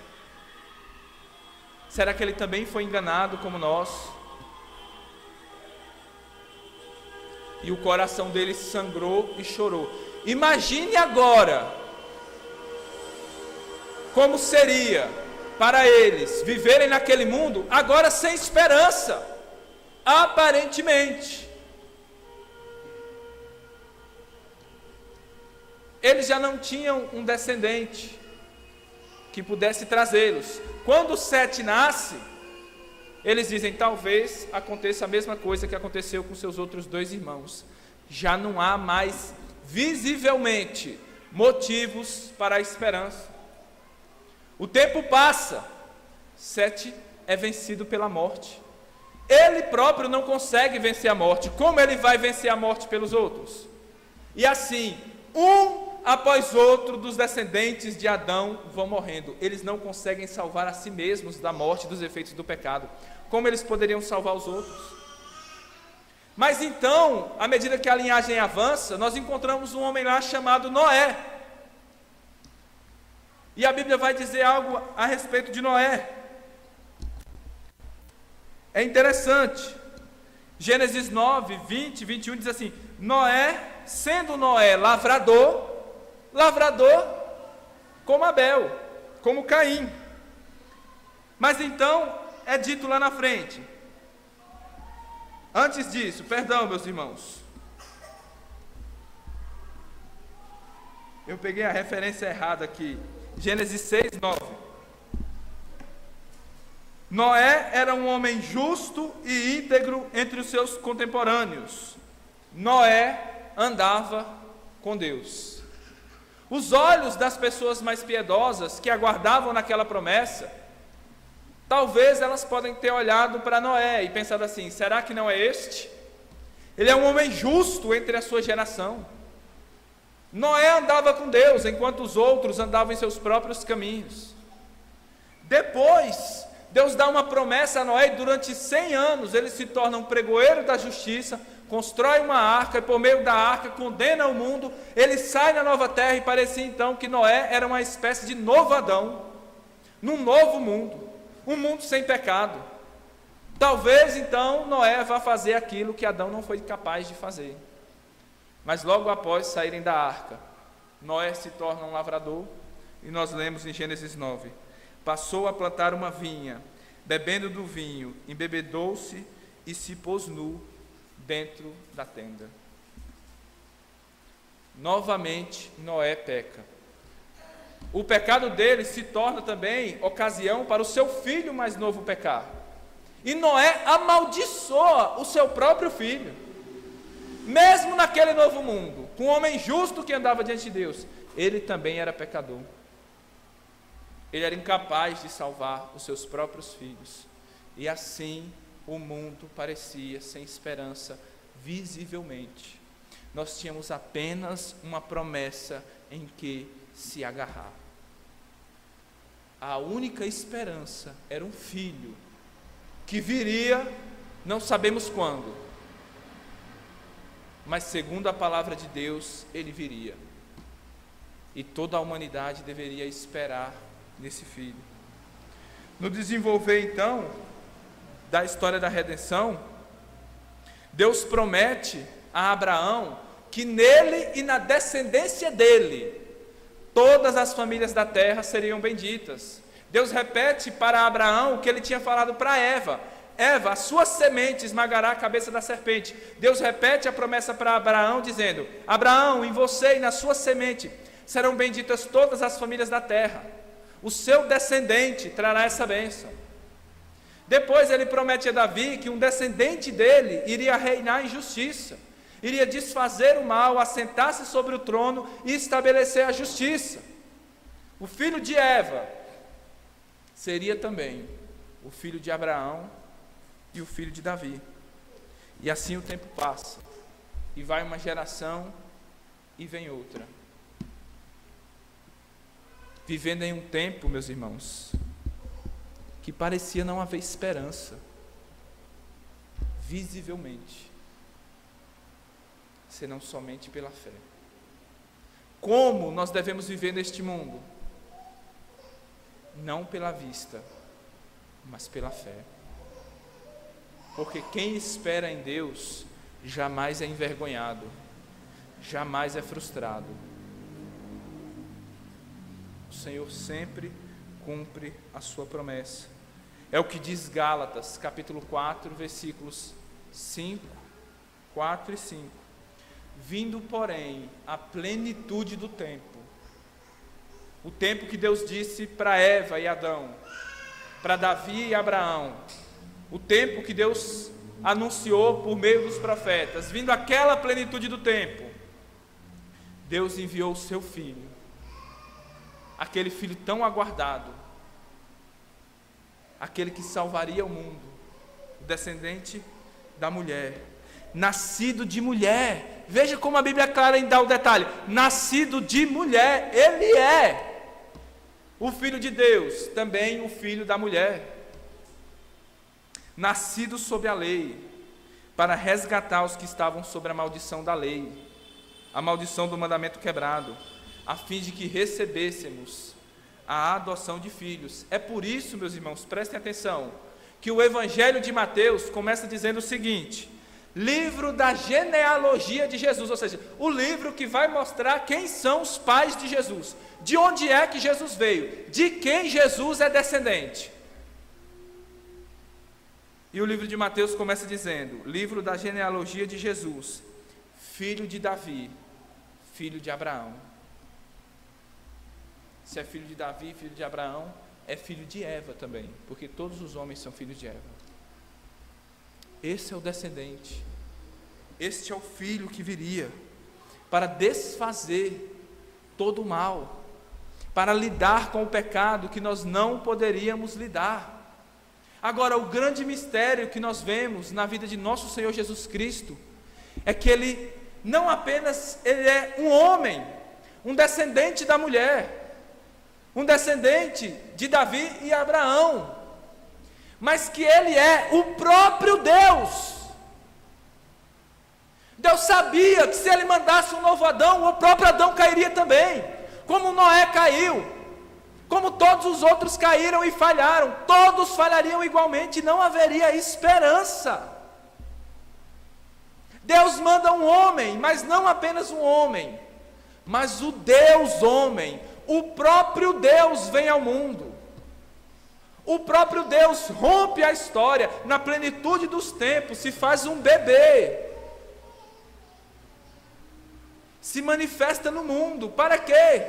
Speaker 1: Será que Ele também foi enganado como nós? E o coração deles sangrou e chorou. Imagine agora como seria para eles viverem naquele mundo agora sem esperança, aparentemente. Eles já não tinham um descendente que pudesse trazê-los. Quando Sete nasce, eles dizem: talvez aconteça a mesma coisa que aconteceu com seus outros dois irmãos. Já não há mais visivelmente motivos para a esperança. O tempo passa, Sete é vencido pela morte. Ele próprio não consegue vencer a morte. Como ele vai vencer a morte pelos outros? E assim, um após outro dos descendentes de Adão vão morrendo. Eles não conseguem salvar a si mesmos da morte, dos efeitos do pecado. Como eles poderiam salvar os outros? Mas então, à medida que a linhagem avança, nós encontramos um homem lá chamado Noé. E a Bíblia vai dizer algo a respeito de Noé. É interessante. Gênesis 9, 20, 21 diz assim: Noé, sendo Noé lavrador como Abel, como Caim. Mas então é dito lá na frente. Antes disso, perdão, meus irmãos, eu peguei a referência errada aqui. Gênesis 6, 9. Noé era um homem justo e íntegro entre os seus contemporâneos. Noé andava com Deus. Os olhos das pessoas mais piedosas que aguardavam naquela promessa, talvez elas podem ter olhado para Noé e pensado assim: será que não é este? Ele é um homem justo entre a sua geração. Noé andava com Deus, enquanto os outros andavam em seus próprios caminhos. Depois, Deus dá uma promessa a Noé, e durante 100 anos ele se torna um pregoeiro da justiça, constrói uma arca, e por meio da arca condena o mundo. Ele sai na nova terra, e parecia então que Noé era uma espécie de novo Adão, num novo mundo, um mundo sem pecado. Talvez então Noé vá fazer aquilo que Adão não foi capaz de fazer. Mas logo após saírem da arca, Noé se torna um lavrador, e nós lemos em Gênesis 9: passou a plantar uma vinha, bebendo do vinho, embebedou-se e se pôs nu dentro da tenda. Novamente Noé peca. O pecado dele se torna também ocasião para o seu filho mais novo pecar. E Noé amaldiçoa o seu próprio filho. Mesmo naquele novo mundo, com um homem justo que andava diante de Deus, ele também era pecador. Ele era incapaz de salvar os seus próprios filhos. E assim o mundo parecia sem esperança, visivelmente. Nós tínhamos apenas uma promessa em que se agarrar. A única esperança era um filho, que viria, não sabemos quando, mas segundo a palavra de Deus, ele viria. E toda a humanidade deveria esperar nesse filho. No desenvolver então da história da redenção, Deus promete a Abraão que nele e na descendência dele todas as famílias da terra seriam benditas. Deus repete para Abraão o que ele tinha falado para Eva: Eva, a sua semente esmagará a cabeça da serpente. Deus repete a promessa para Abraão dizendo: Abraão, em você e na sua semente serão benditas todas as famílias da terra. O seu descendente trará essa bênção. Depois ele promete a Davi que um descendente dele iria reinar em justiça, iria desfazer o mal, assentar-se sobre o trono e estabelecer a justiça. O filho de Eva seria também o filho de Abraão e o filho de Davi. E assim o tempo passa, e vai uma geração e vem outra, vivendo em um tempo, meus irmãos, que parecia não haver esperança, visivelmente, senão somente pela fé. Como nós devemos viver neste mundo? Não pela vista, mas pela fé. Porque quem espera em Deus jamais é envergonhado, jamais é frustrado. O Senhor sempre cumpre a sua promessa. É o que diz Gálatas, capítulo 4, versículos 5, 4 e 5. Vindo, porém, a plenitude do tempo, o tempo que Deus disse para Eva e Adão, para Davi e Abraão, o tempo que Deus anunciou por meio dos profetas, vindo aquela plenitude do tempo, Deus enviou o seu filho, aquele filho tão aguardado, aquele que salvaria o mundo, o descendente da mulher. nascido de mulher. Veja como a Bíblia é clara em dar o detalhe: nascido de mulher. Ele é o Filho de Deus, também o Filho da mulher. Nascido sob a lei, para resgatar os que estavam sob a maldição da lei, a maldição do mandamento quebrado, a fim de que recebêssemos a adoção de filhos. É por isso, meus irmãos, prestem atenção, que o Evangelho de Mateus começa dizendo o seguinte: livro da genealogia de Jesus, ou seja, o livro que vai mostrar quem são os pais de Jesus, de onde é que Jesus veio, de quem Jesus é descendente. E o livro de Mateus começa dizendo: livro da genealogia de Jesus, filho de Davi, filho de Abraão. Se é filho de Davi, filho de Abraão, é filho de Eva também, porque todos os homens são filhos de Eva. Esse é o descendente, este é o filho que viria para desfazer todo o mal, para lidar com o pecado que nós não poderíamos lidar. Agora, o grande mistério que nós vemos na vida de nosso Senhor Jesus Cristo é que Ele não apenas é um homem, um descendente da mulher, um descendente de Davi e Abraão, mas que Ele é o próprio Deus. Deus sabia que se Ele mandasse um novo Adão, o próprio Adão cairia também, como Noé caiu, como todos os outros caíram e falharam, todos falhariam igualmente, não haveria esperança. Deus manda um homem, mas não apenas um homem, mas o Deus homem, o próprio Deus vem ao mundo. O próprio Deus rompe a história, na plenitude dos tempos, se faz um bebê, se manifesta no mundo, para quê?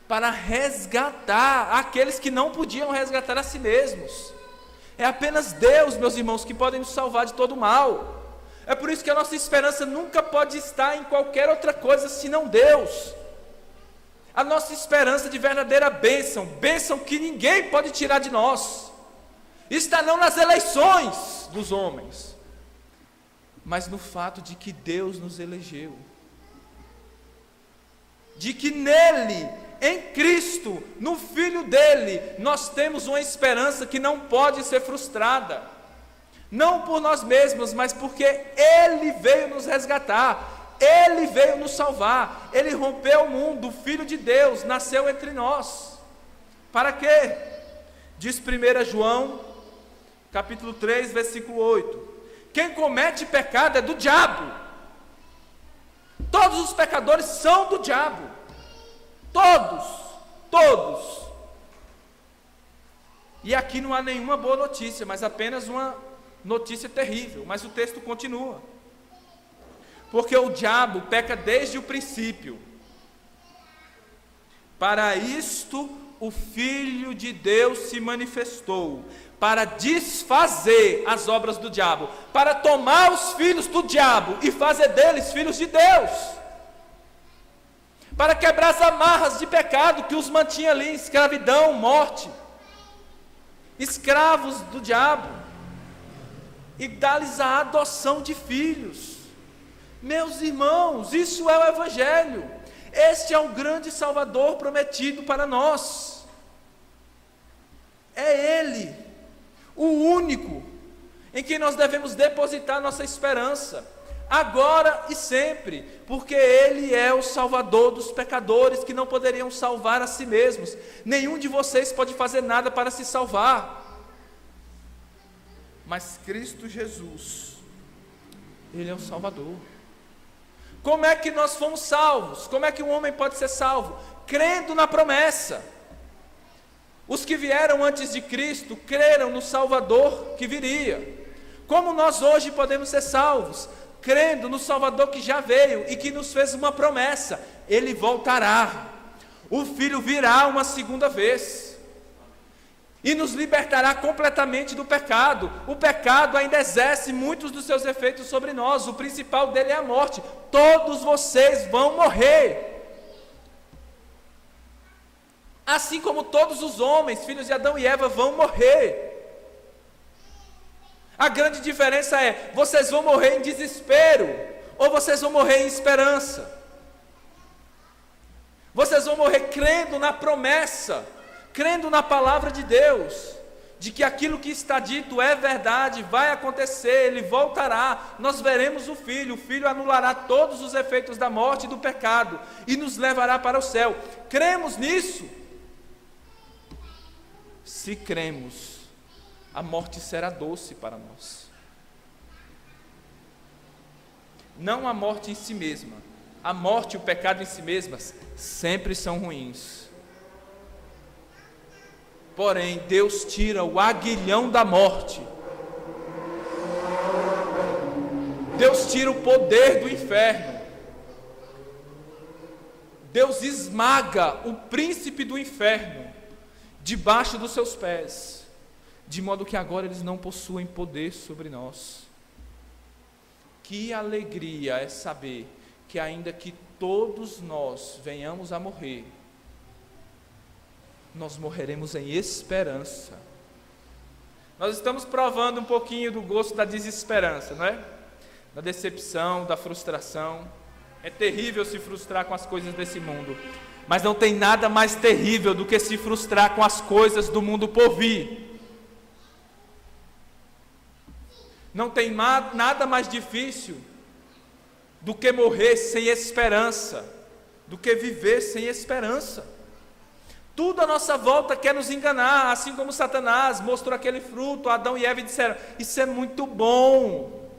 Speaker 1: Para resgatar aqueles que não podiam resgatar a si mesmos. É apenas Deus, meus irmãos, que podem nos salvar de todo mal. É por isso que a nossa esperança nunca pode estar em qualquer outra coisa senão Deus. A nossa esperança de verdadeira bênção, bênção que ninguém pode tirar de nós, está não nas eleições dos homens, mas no fato de que Deus nos elegeu, de que nele, em Cristo, no Filho dele, nós temos uma esperança que não pode ser frustrada, não por nós mesmos, mas porque Ele veio nos resgatar, Ele veio nos salvar, Ele rompeu o mundo, o Filho de Deus nasceu entre nós. Para quê? Diz 1 João, capítulo 3, versículo 8: quem comete pecado é do diabo. Todos os pecadores são do diabo, todos. E aqui não há nenhuma boa notícia, mas apenas uma notícia terrível. Mas o texto continua: porque o diabo peca desde o princípio. Para isto o Filho de Deus se manifestou, para desfazer as obras do diabo, para tomar os filhos do diabo e fazer deles filhos de Deus, para quebrar as amarras de pecado que os mantinha ali em escravidão, morte, escravos do diabo, e dar-lhes a adoção de filhos. Meus irmãos, isso é o Evangelho. Este é o grande Salvador prometido para nós. É Ele, o único em quem nós devemos depositar nossa esperança, agora e sempre, porque Ele é o Salvador dos pecadores que não poderiam salvar a si mesmos. Nenhum de vocês pode fazer nada para se salvar, mas Cristo Jesus, Ele é o Salvador. Como é que nós fomos salvos? Como é que um homem pode ser salvo? Crendo na promessa. Os que vieram antes de Cristo creram no Salvador que viria. Como nós hoje podemos ser salvos? Crendo no Salvador que já veio e que nos fez uma promessa: Ele voltará, o Filho virá uma segunda vez e nos libertará completamente do pecado. O pecado ainda exerce muitos dos seus efeitos sobre nós, o principal dele é a morte. Todos vocês vão morrer, assim como todos os homens, filhos de Adão e Eva, vão morrer. A grande diferença é: vocês vão morrer em desespero ou vocês vão morrer em esperança? Vocês vão morrer crendo na promessa, crendo na palavra de Deus, de que aquilo que está dito é verdade, vai acontecer, Ele voltará, nós veremos o Filho anulará todos os efeitos da morte e do pecado, e nos levará para o céu. Cremos nisso? Se cremos, a morte será doce para nós. Não a morte em si mesma, a morte e o pecado em si mesmas sempre são ruins. Porém, Deus tira o aguilhão da morte. Deus tira o poder do inferno. Deus esmaga o príncipe do inferno debaixo dos seus pés, de modo que agora eles não possuem poder sobre nós. Que alegria é saber que ainda que todos nós venhamos a morrer, nós morreremos em esperança. Nós estamos provando um pouquinho do gosto da desesperança, não é? Da decepção, da frustração. É terrível se frustrar com as coisas desse mundo, mas não tem nada mais terrível do que se frustrar com as coisas do mundo por vir. Não tem nada mais difícil do que morrer sem esperança, do que viver sem esperança. Tudo à nossa volta quer nos enganar, assim como Satanás mostrou aquele fruto, Adão e Eva disseram: isso é muito bom,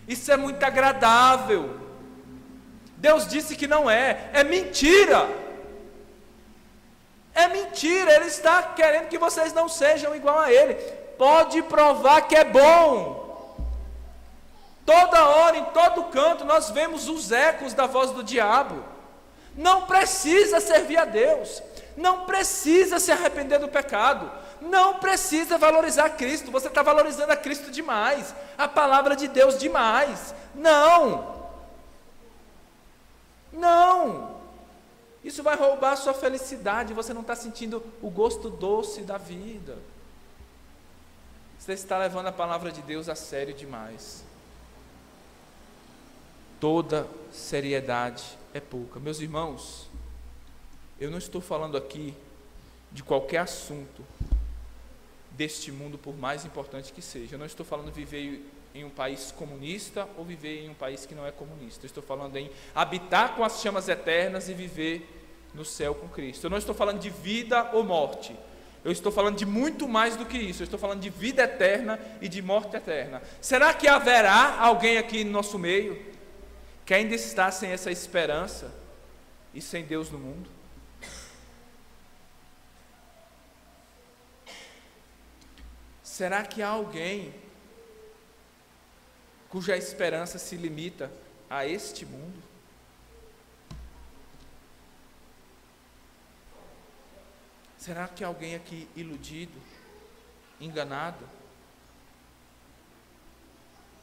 Speaker 1: isso é muito agradável. Deus disse que não é mentira. É mentira, Ele está querendo que vocês não sejam igual a Ele. Pode provar que é bom. Toda hora, em todo canto, nós vemos os ecos da voz do diabo. Não precisa servir a Deus, não precisa se arrepender do pecado, não precisa valorizar Cristo. Você está valorizando a Cristo demais, a palavra de Deus demais. Não, isso vai roubar a sua felicidade. Você não está sentindo o gosto doce da vida. Você está levando a palavra de Deus a sério demais. Toda seriedade é pouca. Meus irmãos, eu não estou falando aqui de qualquer assunto deste mundo, por mais importante que seja. Eu não estou falando de viver em um país comunista ou viver em um país que não é comunista. Eu estou falando em habitar com as chamas eternas e viver no céu com Cristo. Eu não estou falando de vida ou morte. Eu estou falando de muito mais do que isso. Eu estou falando de vida eterna e de morte eterna. Será que haverá alguém aqui no nosso meio que ainda está sem essa esperança e sem Deus no mundo? Será que há alguém cuja esperança se limita a este mundo? Será que há alguém aqui iludido, enganado,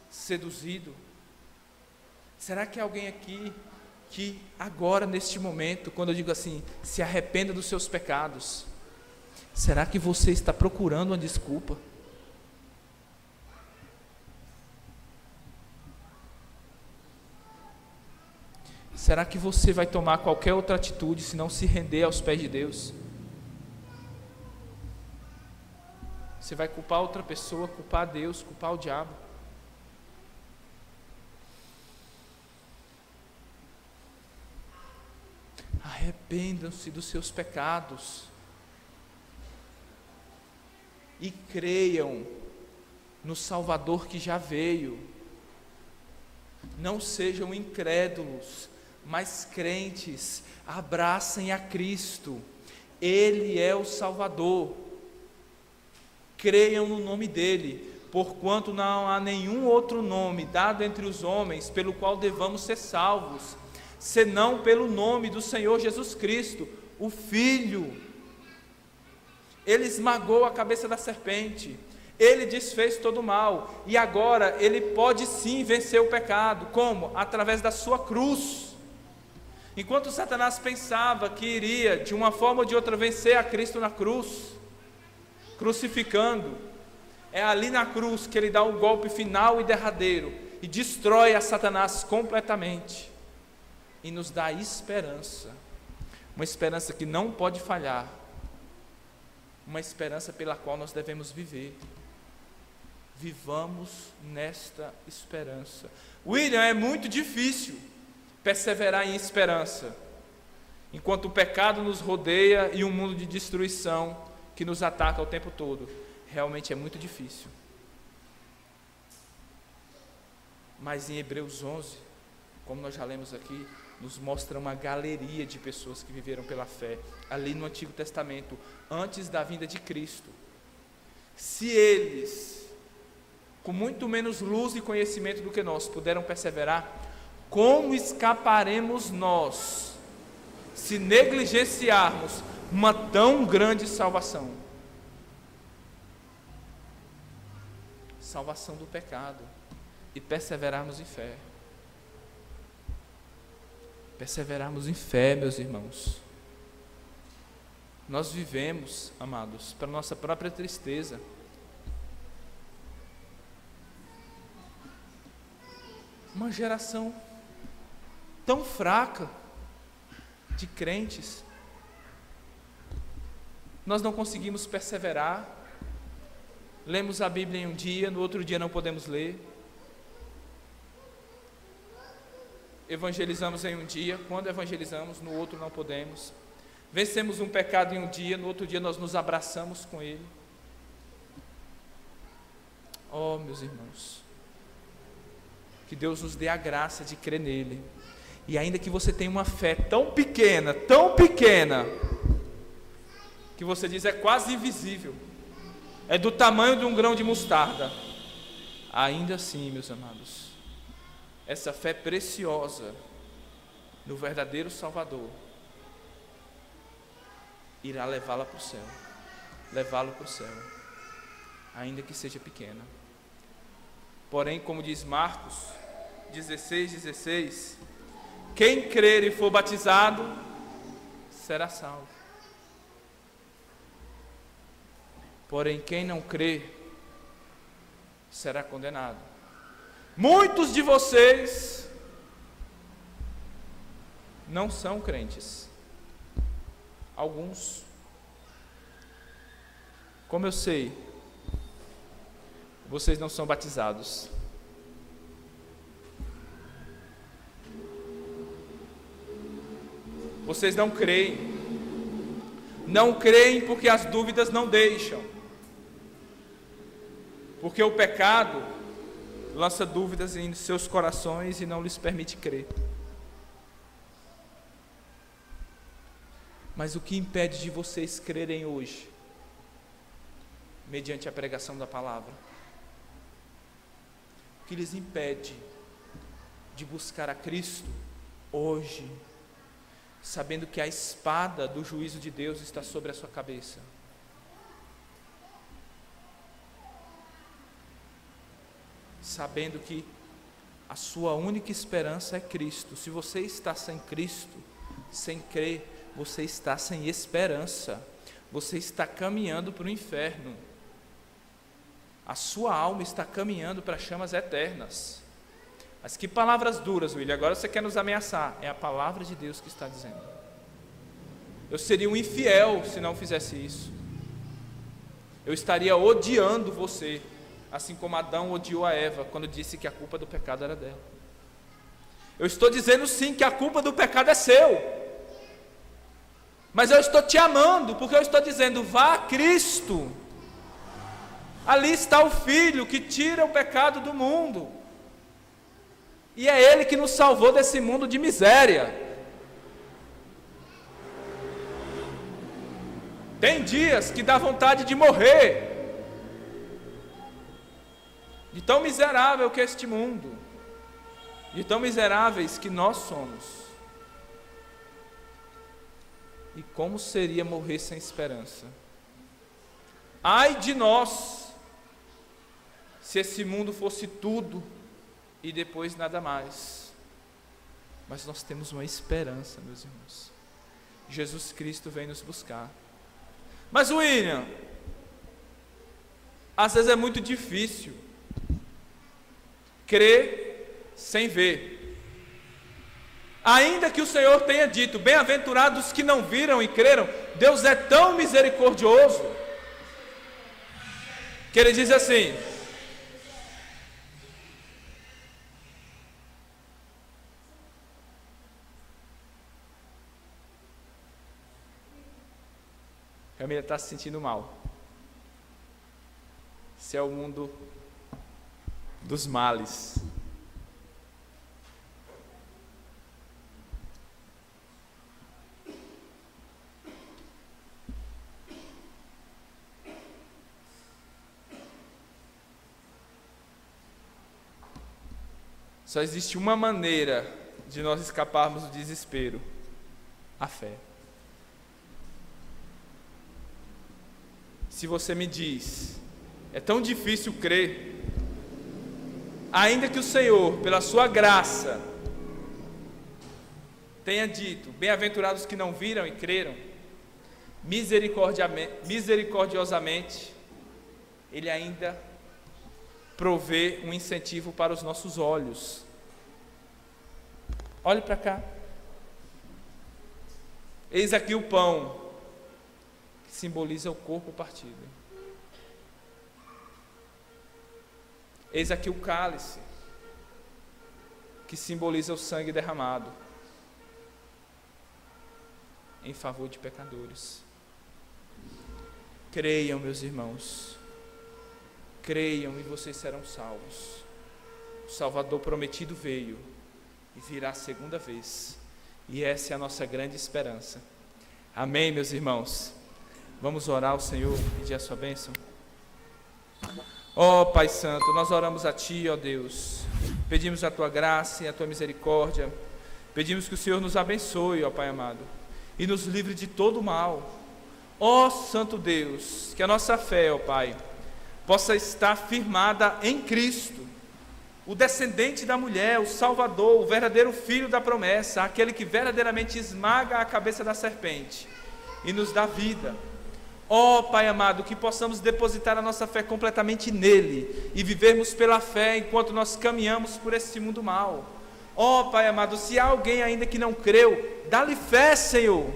Speaker 1: seduzido? Será que há alguém aqui que agora, neste momento, quando eu digo assim, se arrependa dos seus pecados, será que você está procurando uma desculpa? Será que você vai tomar qualquer outra atitude se não se render aos pés de Deus? Você vai culpar outra pessoa, culpar Deus, culpar o diabo? Arrependam-se dos seus pecados e creiam no Salvador que já veio. Não sejam incrédulos, mas crentes. Abracem a Cristo, Ele é o Salvador. Creiam no nome dEle, porquanto não há nenhum outro nome dado entre os homens pelo qual devamos ser salvos, senão pelo nome do Senhor Jesus Cristo, o Filho. Ele esmagou a cabeça da serpente, Ele desfez todo o mal, e agora Ele pode sim vencer o pecado. Como? Através da sua cruz. Enquanto Satanás pensava que iria, de uma forma ou de outra, vencer a Cristo na cruz, crucificando, É ali na cruz que ele dá o golpe final e derradeiro e destrói a Satanás completamente e nos dá esperança, uma esperança que não pode falhar, uma esperança pela qual nós devemos viver. Vivamos nesta esperança. William, é muito difícil perseverar em esperança, enquanto o pecado nos rodeia e um mundo de destruição que nos ataca o tempo todo. Realmente é muito difícil. Mas em Hebreus 11, como nós já lemos aqui, nos mostra uma galeria de pessoas que viveram pela fé, ali no Antigo Testamento, antes da vinda de Cristo. Se eles, com muito menos luz e conhecimento do que nós, puderam perseverar, como escaparemos nós, se negligenciarmos uma tão grande salvação? Salvação do pecado, e perseverarmos em fé. Perseverarmos em fé, meus irmãos. Nós vivemos, amados, para nossa própria tristeza. Uma geração tão fraca de crentes. Nós não conseguimos perseverar. Lemos a Bíblia em um dia, no outro dia não podemos ler. Evangelizamos em um dia, quando evangelizamos, no outro não podemos. Vencemos um pecado em um dia, no outro dia nós nos abraçamos com ele. Oh, meus irmãos, que Deus nos dê a graça de crer nele. E ainda que você tenha uma fé tão pequena, que você diz é quase invisível, é do tamanho de um grão de mostarda, ainda assim, meus amados, essa fé preciosa no verdadeiro Salvador irá levá-la para o céu, levá-lo para o céu, ainda que seja pequena. Porém, como diz Marcos 16:16, quem crer e for batizado será salvo. Porém, quem não crer será condenado. Muitos de vocês não são crentes. Alguns. Como eu sei? Vocês não são batizados. Vocês não creem. Não creem porque as dúvidas não deixam. Porque o pecado lança dúvidas em seus corações e não lhes permite crer. Mas o que impede de vocês crerem hoje, mediante a pregação da palavra? O que lhes impede de buscar a Cristo hoje, sabendo que a espada do juízo de Deus está sobre a sua cabeça? Sabendo que a sua única esperança é Cristo. Se você está sem Cristo, sem crer, você está sem esperança. Você está caminhando para o inferno. A sua alma está caminhando para chamas eternas. Mas que palavras duras, William. Agora você quer nos ameaçar. É a palavra de Deus que está dizendo. Eu seria um infiel se não fizesse isso. Eu estaria odiando você, assim como Adão odiou a Eva quando disse que a culpa do pecado era dela. Eu estou dizendo sim que a culpa do pecado é seu. Mas eu estou te amando, porque eu estou dizendo, vá a Cristo. Ali está o Filho que tira o pecado do mundo. E é Ele que nos salvou desse mundo de miséria. Tem dias que dá vontade de morrer, de tão miserável que é este mundo, de tão miseráveis que nós somos. E como seria morrer sem esperança? Ai de nós, se esse mundo fosse tudo e depois nada mais. Mas nós temos uma esperança, meus irmãos. Jesus Cristo vem nos buscar. Mas William, Às vezes é muito difícil crer sem ver. Ainda que o Senhor tenha dito, bem-aventurados os que não viram e creram, Deus é tão misericordioso, que Ele diz assim: Camila está se sentindo mal. Esse é o mundo dos males. Só existe uma maneira de nós escaparmos do desespero: a fé. Se você me diz, é tão difícil crer, ainda que o Senhor, pela sua graça, tenha dito, bem-aventurados que não viram e creram, misericordiosamente, Ele ainda provê um incentivo para os nossos olhos. Olhe para cá. Eis aqui o pão, que simboliza o corpo partido. Eis aqui o cálice, que simboliza o sangue derramado em favor de pecadores. Creiam, meus irmãos, creiam e vocês serão salvos. O Salvador prometido veio e virá a segunda vez, e essa é a nossa grande esperança. Amém, meus irmãos? Vamos orar ao Senhor e pedir a sua bênção. Ó Pai Santo, nós oramos a Ti, ó Deus, pedimos a Tua graça e a Tua misericórdia, pedimos que o Senhor nos abençoe, ó Pai amado, e nos livre de todo mal. Ó Santo Deus, que a nossa fé, ó Pai, possa estar firmada em Cristo, o descendente da mulher, o Salvador, o verdadeiro Filho da promessa, aquele que verdadeiramente esmaga a cabeça da serpente e nos dá vida. Ó Pai amado, que possamos depositar a nossa fé completamente nele e vivermos pela fé enquanto nós caminhamos por esse mundo mal. Ó Pai amado, se há alguém ainda que não creu, dá-lhe fé, Senhor.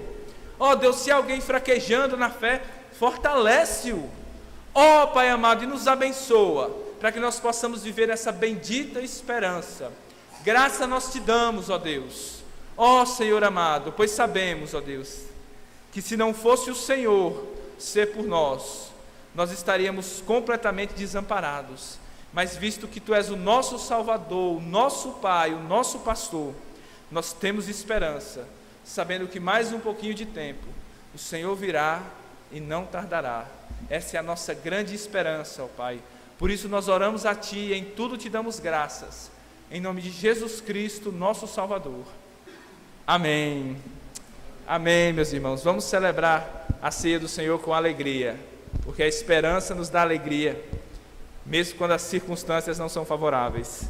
Speaker 1: Ó Deus, se há alguém fraquejando na fé, fortalece-o. Ó Pai amado, e nos abençoa, para que nós possamos viver essa bendita esperança. Graça nós te damos, ó Deus. Ó Senhor amado, pois sabemos, ó Deus, que se não fosse o Senhor ser por nós, nós estaríamos completamente desamparados. Mas visto que Tu és o nosso Salvador, o nosso Pai, o nosso pastor, nós temos esperança, sabendo que mais um pouquinho de tempo o Senhor virá e não tardará. Essa é a nossa grande esperança, ó Pai. Por isso nós oramos a Ti e em tudo Te damos graças, em nome de Jesus Cristo, nosso Salvador. Amém. Amém, meus irmãos. Vamos celebrar a ceia do Senhor com alegria, porque a esperança nos dá alegria, mesmo quando as circunstâncias não são favoráveis.